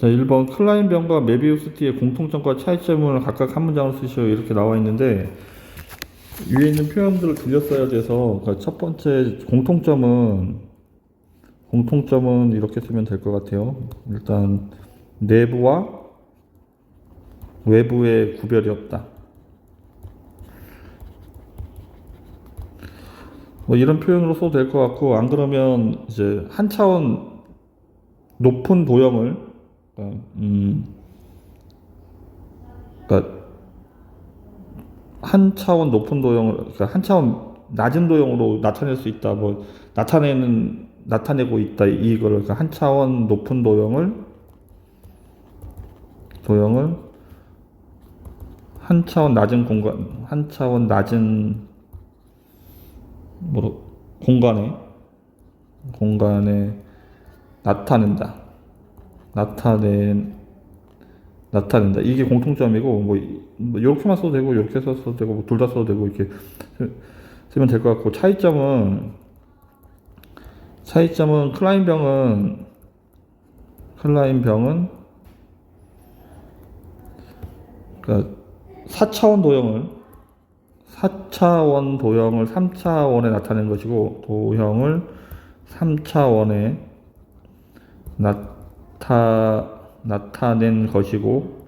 자, 1번 클라인병과 메비우스티의 공통점과 차이점을 각각 한 문장으로 쓰시오 이렇게 나와 있는데 위에 있는 표현들을 들렸어야 돼서 그러니까 첫 번째 공통점은 이렇게 쓰면 될 것 같아요. 일단 내부와 외부의 구별이 없다. 뭐 이런 표현으로 써도 될 것 같고 안 그러면 이제 한 차원 높은 도형을 그러니까 한 차원 높은 도형을 그러니까 한 차원 낮은 도형으로 나타낼 수 있다. 뭐 나타내고 있다. 이거를 그러니까 한 차원 높은 도형을 한 차원 낮은 한 차원 낮은 공간에 나타낸다. 이게 공통점이고 뭐 이렇게만 써도 되고 이렇게 써도 되고 뭐 둘 다 써도 되고 이렇게 쓰면 될 것 같고 차이점은 클라인병은 그러니까 4차원 도형을 3차원에 나타낸 것이고 도형을 3차원에 나타낸 것이고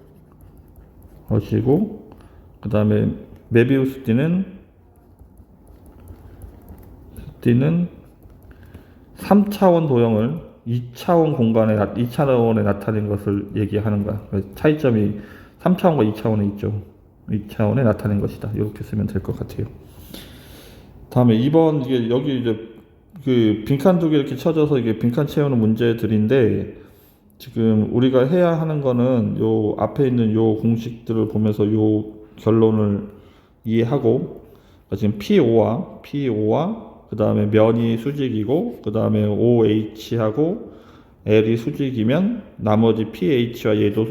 그 다음에 메비우스띠는 3차원 도형을 2차원에 나타낸 것을 얘기하는 거야. 차이점이 3차원과 2차원에 있죠. 2차원에 나타낸 것이다. 이렇게 쓰면 될 것 같아요. 다음에 2번 이게 여기 이제 그 빈칸 두 개 이렇게 쳐져서 이게 빈칸 채우는 문제들인데 지금 우리가 해야 하는 거는 요 앞에 있는 요 공식들을 보면서 요 결론을 이해하고 지금 PO와 그 다음에 면이 수직이고 그 다음에 OH하고 L이 수직이면 나머지 PH와 얘도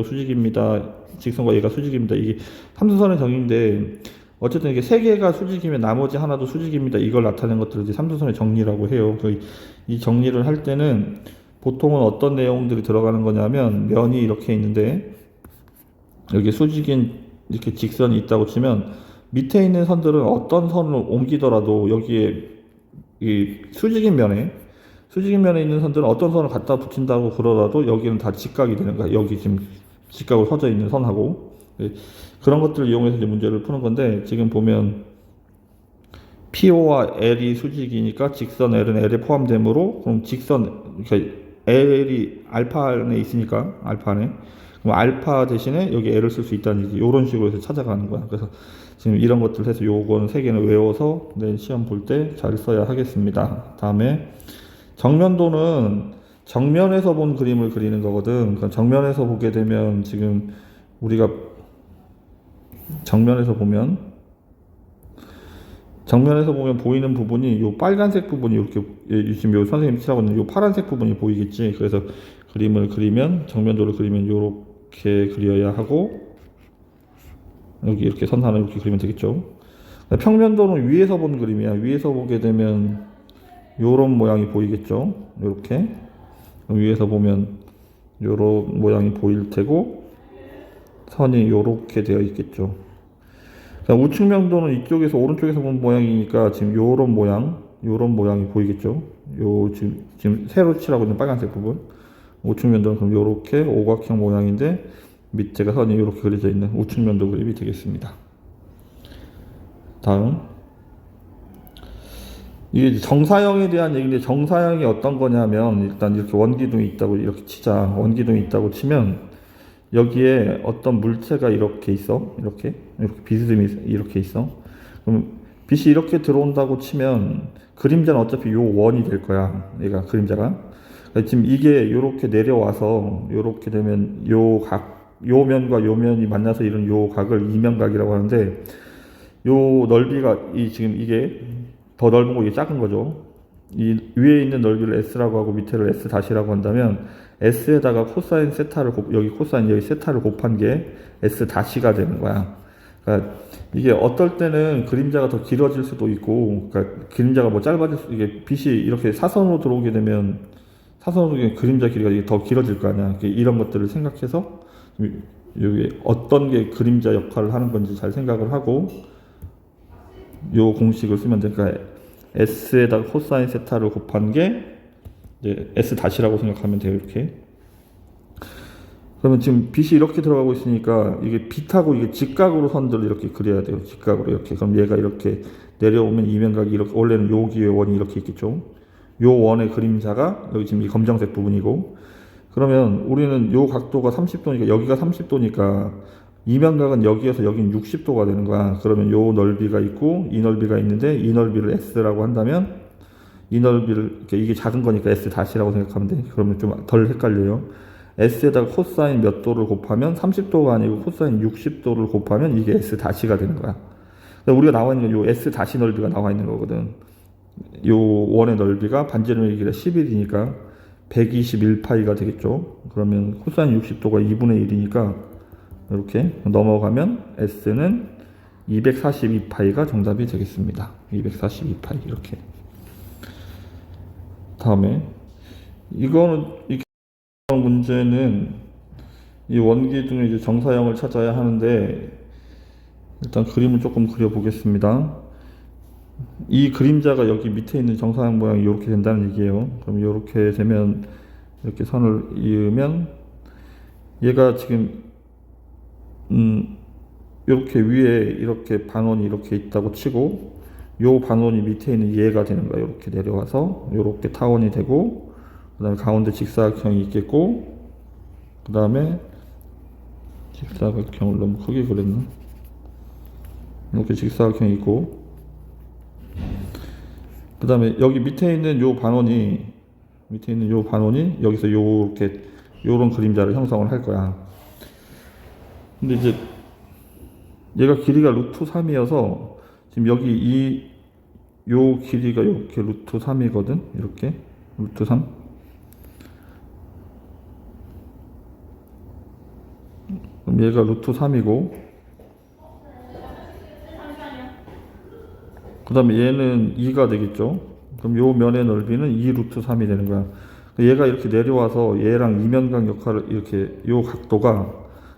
수직입니다. 직선과 얘가 수직입니다. 이게 삼수선의 정의인데 어쨌든 이게 세 개가 수직이면 나머지 하나도 수직입니다. 이걸 나타낸 것들을 이제 삼수선의 정리라고 해요. 이 정리를 할 때는 보통은 어떤 내용들이 들어가는 거냐면 면이 이렇게 있는데 여기 수직인 이렇게 직선이 있다고 치면 밑에 있는 선들은 어떤 선을 옮기더라도 여기에 이 수직인 면에 있는 선들은 어떤 선을 갖다 붙인다고 그러더라도 여기는 다 직각이 되는 거야. 여기 지금 직각으로 서져 있는 선하고 그런 것들을 이용해서 이제 문제를 푸는 건데 지금 보면 PO와 L이 수직이니까 직선 L은 L에 포함되므로 그럼 그러니까 L이 알파 안에 있으니까 알파 안에 그럼 알파 대신에 여기 L을 쓸 수 있다는 얘기 이런 식으로 해서 찾아가는 거야. 그래서 지금 이런 것들 해서 요거는 세 개는 외워서 내일 시험 볼 때 잘 써야 하겠습니다. 다음에 정면도는 정면에서 본 그림을 그리는 거거든. 그러니까 정면에서 보게 되면 지금 우리가 정면에서 보면 보이는 부분이 요 빨간색 부분이 이렇게 지금 요 선생님이 칠하고 있는 요 파란색 부분이 보이겠지. 그래서 그림을 그리면 정면도를 그리면 요렇게 그려야 하고 여기 이렇게 선 하나 이렇게 그리면 되겠죠. 평면도는 위에서 본 그림이야. 위에서 보게 되면 요런 모양이 보이겠죠. 요렇게 위에서 보면 요런 모양이 보일 테고 선이 요렇게 되어 있겠죠. 우측면도는 이쪽에서 오른쪽에서 본 모양이니까 지금 요런 모양이 보이겠죠. 요 지금 세로 칠하고 있는 빨간색 부분 우측면도는 그럼 요렇게 오각형 모양인데 밑에가 선이 이렇게 그려져 있는 우측면도 그림이 되겠습니다. 다음 이게 정사형에 대한 얘기인데 정사형이 어떤 거냐면 일단 이렇게 원기둥이 있다고 이렇게 치자. 원기둥이 있다고 치면 여기에 어떤 물체가 이렇게 있어. 이렇게 비스듬히 이렇게 있어. 그럼 빛이 이렇게 들어온다고 치면 그림자는 어차피 요 원이 될 거야. 얘가 그림자가. 지금 이게 이렇게 내려와서 이렇게 되면 요 면과 요 면이 만나서 이룬 요 각을 이면각이라고 하는데 요 넓이가 지금 이게 더 넓은 거 이게 작은 거죠. 이 위에 있는 넓이를 S라고 하고 밑에를 S 다시라고 한다면 S에다가 코사인 세타를 여기 세타를 곱한 게 S 다시가 되는 거야. 그러니까 이게 어떨 때는 그림자가 더 길어질 수도 있고, 그러니까 그림자가 뭐 짧아질 이게 빛이 이렇게 사선으로 들어오게 되면 사선의 그림자 길이가 이게 더 길어질 거 아니야. 이런 것들을 생각해서 여기 어떤 게 그림자 역할을 하는 건지 잘 생각을 하고 요 공식을 쓰면 되니까 s에다가 코사인 세타를 곱한 게 이제 s 다시라고 생각하면 돼요. 이렇게. 그러면 지금 빛이 이렇게 들어가고 있으니까 이게 빛하고 이게 직각으로 선들을 이렇게 그려야 돼요. 직각으로 이렇게. 그럼 얘가 이렇게 내려오면 이면각이 이렇게, 원래는 여기에 원이 이렇게 있겠죠. 요 원의 그림자가 여기 지금 이 검정색 부분이고, 그러면 우리는 요 각도가 30도니까 여기가 30도니까 이면각은 여기에서 여기는 60도가 되는 거야. 그러면 요 넓이가 있고 이 넓이가 있는데 이 넓이를 s라고 한다면 이 넓이를 이게 작은 거니까 s 다시라고 생각하면 돼. 그러면 좀 덜 헷갈려요. s에다가 코사인 몇 도를 곱하면 30도가 아니고 코사인 60도를 곱하면 이게 s 다시가 되는 거야. 우리가 나와 있는 요 s 다시 넓이가 나와 있는 거거든. 요 원의 넓이가 반지름의 길이가 11이니까 121파이가 되겠죠. 그러면 코사인 60도가 2분의 1이니까 이렇게 넘어가면 s는 242파이가 정답이 되겠습니다. 242파이 이렇게. 다음에 이거는 이 문제는 이 원기둥의 이제 정사형을 찾아야 하는데 일단 그림을 조금 그려 보겠습니다. 이 그림자가 여기 밑에 있는 정사형 모양이 이렇게 된다는 얘기예요. 그럼 이렇게 되면 이렇게 선을 이으면 얘가 지금 이렇게 위에 이렇게 반원이 이렇게 있다고 치고 요 반원이 밑에 있는 얘가 되는 거예요. 이렇게 내려와서 이렇게 타원이 되고 그 다음에 가운데 직사각형이 있겠고 그 다음에 직사각형을 너무 크게 그렸나? 이렇게 직사각형이 있고 그 다음에 여기 밑에 있는 요 반원이 여기서 요렇게 요런 그림자를 형성을 할 거야. 근데 이제 얘가 길이가 루트 3이어서 지금 여기 요 길이가 이렇게 루트 3이거든. 이렇게 루트 3. 그럼 얘가 루트 3이고 그 다음에 얘는 2가 되겠죠. 그럼 요 면의 넓이는 2 루트 3이 되는 거야. 얘가 이렇게 내려와서 얘랑 이면각 역할을 이렇게 요 각도가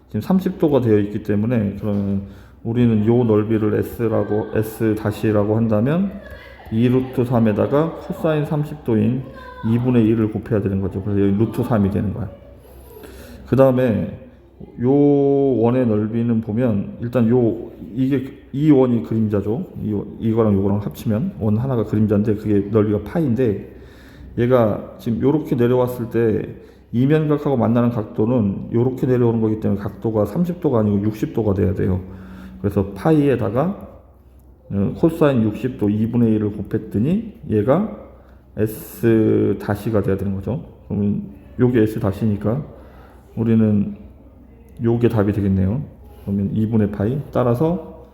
지금 30도가 되어 있기 때문에 그러면 우리는 요 넓이를 S 다시라고 한다면 2 루트 3에다가 코사인 30도인 2분의 1을 곱해야 되는 거죠. 그래서 여기 루트 3이 되는 거야. 그 다음에 요 원의 넓이는 보면 일단 이 원이 그림자죠. 이거랑 요거랑 합치면 원 하나가 그림자인데 그게 넓이가 파인데 얘가 지금 요렇게 내려왔을 때 이면각하고 만나는 각도는 요렇게 내려오는 거기 때문에 각도가 30도가 아니고 60도가 돼야 돼요. 그래서 파이에다가 코사인 60도 2분의 1을 곱했더니 얘가 S 다시가 돼야 되는 거죠. 그러면 요게 S 다시니까 우리는 요게 답이 되겠네요. 그러면 2분의 파이. 따라서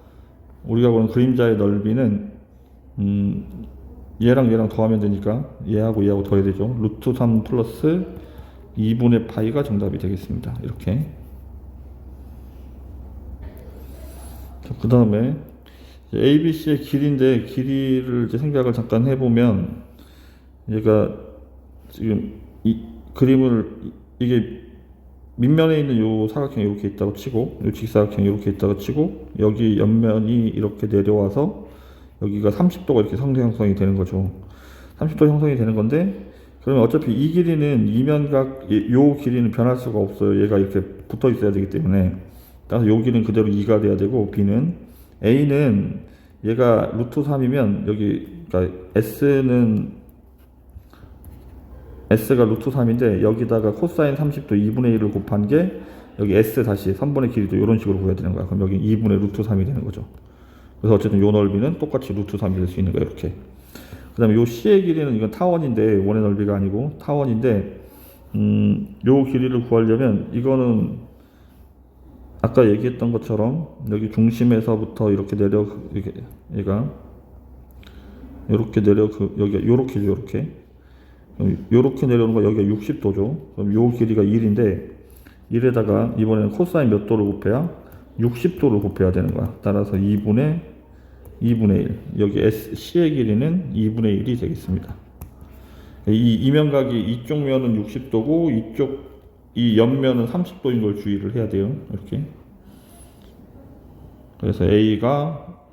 우리가 보는 그림자의 넓이는 얘랑 더하면 되니까 얘하고 더해야 되죠. 루트 3 플러스 2분의 파이가 정답이 되겠습니다. 이렇게. 그 다음에 ABC의 길이인데 길이를 이제 생각을 잠깐 해보면 얘가 지금 이 그림을 이게 밑면에 있는 요 사각형이 이렇게 있다고 치고 요 직사각형이 이렇게 있다고 치고 여기 옆면이 이렇게 내려와서 여기가 30도가 이렇게 형성이 되는 거죠. 30도 형성이 되는 건데 그러면 어차피 이 길이는 이면각 요 길이는 변할 수가 없어요. 얘가 이렇게 붙어 있어야 되기 때문에 따라서 요 길이는 그대로 2가 돼야 되고 B는 A는 얘가 루트 3이면 여기 그러니까 S가 루트 3인데 여기다가 코사인 30도 2분의 1을 곱한 게 여기 S 다시 3분의 길이도 이런 식으로 구해야 되는 거야. 그럼 여기 2분의 루트 3이 되는 거죠. 그래서 어쨌든 요 넓이는 똑같이 루트 3이 될 수 있는 거야. 이렇게. 그 다음에 요 C의 길이는 이건 타원인데 원의 넓이가 아니고 타원인데 요 길이를 구하려면 이거는 아까 얘기했던 것처럼 여기 중심에서부터 이렇게 내려 얘가 이렇게 내려 여기가 요렇게 내려오는 거 여기가 60도죠. 그럼 요 길이가 1인데 1에다가 이번에는 코사인 몇 도를 곱해야 60도를 곱해야 되는 거야. 따라서 2분의 1 여기 C의 길이는 2분의 1이 되겠습니다. 이 이면각이 이쪽 면은 60도고 이 옆면은 30도인 걸 주의를 해야 돼요. 이렇게. 그래서 A가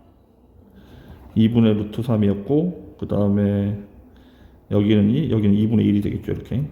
2분의 루트 3이었고 그 다음에 여기는 2분의 1이 되겠죠. 이렇게.